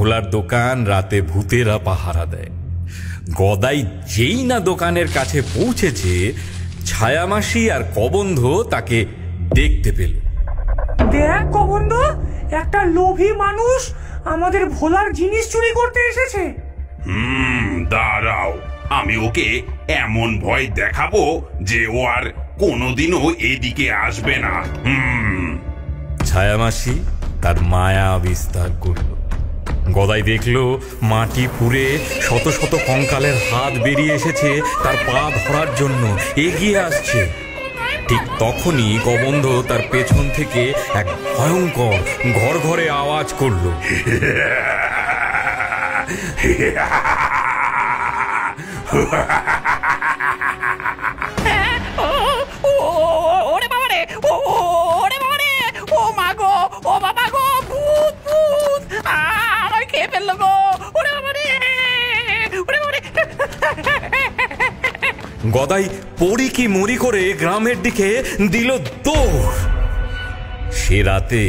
ভোলার দোকান রাতে ভূতেরা পাহারা দেয়। গদাই যেই না দোকানের কাছে পৌঁছেছে, ছায়ামাসি আর কবন্ধ তাকে দেখতে পেল। দেখ কবন্ধ, একটা লোভী মানুষ আমাদের ভোলার জিনিস চুরি করতে এসেছে। দাঁড়াও, আমি ওকে এমন ভয় দেখাবো যে ও আর কোনোদিনও এদিকে আসবে না। ছায়ামাসি তার মায়া বিস্তার করল। গদাই দেখল মাটি ফুঁড়ে শত শত কঙ্কালের হাত বেরিয়ে এসেছে, তার পা ধরার জন্য এগিয়ে আসছে। ঠিক তখনই কবন্ধ তার পেছন থেকে এক ভয়ঙ্কর ঘরঘরে আওয়াজ করল। ওরে বাবা রে, ওরে বাবা রে, ও মা গো, ও বাবা গো, ভূত ভূত আমায় খেয়ে ফেললো গো, ওরে বাবা রে, ওরে বাবা রে। গদাই পড়ি কি মরি করে গ্রামের দিকে দিল দৌড়। সে রাতে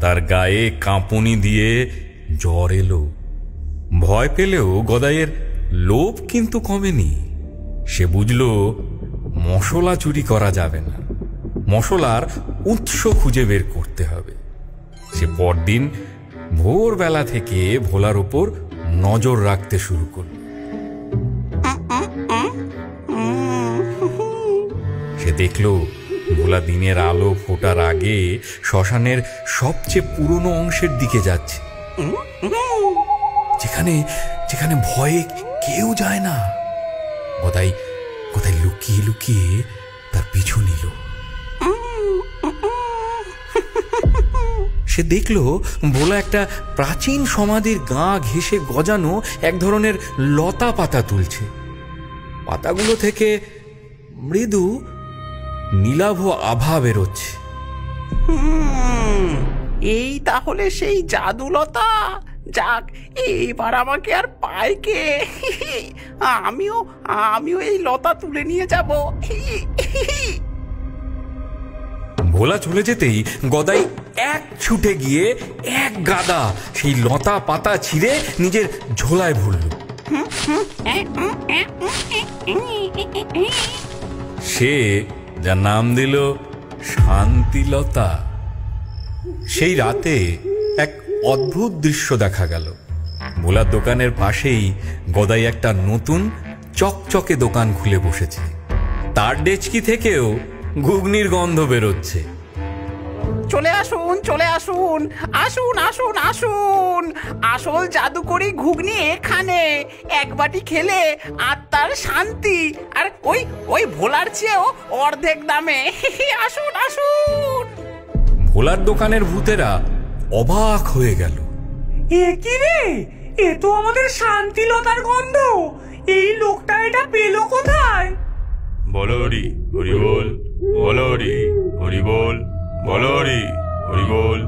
তার গায়ে কাঁপুনি দিয়ে জ্বর এলো। ভয় পেলেও গদাইয়ের লোভ কিন্তু কমেনি। সে বুঝল মশলা চুরি করা যাবে না, মশলার উৎস খুঁজে বের করতে হবে। সে পরদিন ভোরবেলা থেকে ভোলার উপর নজর রাখতে শুরু করল। সে দেখল ভোলা দিনের আলো ফোটার আগে শ্মশানের সবচেয়ে পুরনো অংশের দিকে যাচ্ছে, যেখানে যেখানে ভয়ে কেউ যায় না। গদাই কোথায় লুকিয়ে লুকিয়ে তার পিছু নিল। সে দেখল ভোলা একটা প্রাচীন সমাধির গা ঘেঁষে গজানো এক ধরনের লতা পাতা তুলছে। পাতাগুলো থেকে মৃদু নীলাভ আভা বেরোচ্ছে। এই তাহলে সেই জাদুলতা। যাক, এবার আমাকে আর পায় কে? আমিও এই লতা তুলে নিয়ে যাব। ভোলা চলে যেতেই গদাই এক ছুটে গিয়ে এক গাদা সেই লতা পাতা ছিঁড়ে নিজের ঝোলায় ভরল। সে যার নাম দিল শান্তিলতা। সেই রাতে এক অদ্ভুত দৃশ্য দেখা গেল। ভোলার দোকানের পাশেই গদাই একটা নতুন চকচকে দোকান খুলে বসেছে। তার ডেচকি থেকেও ঘুগনির গন্ধ বেরোচ্ছে। চলে আসুন, চলে আসুন, আসুন আসুন আসুন, আসল জাদুকরি ঘুগনি এখানে। এক বাটি খেলে আত্মার শান্তি, আর ওই ভোলার চেয়েও অর্ধেক দামে। আসুন আসুন। ভোলার দোকানের ভূতেরা অবাক হয়ে গেল। এ কি রে, এ তো আমাদের শান্তিলতার গন্ধ। এই লোকটা এটা পেলো কোথায়? বলো হরি হরি বল, বলো হরি হরি বল, বলো হরি হরি বল।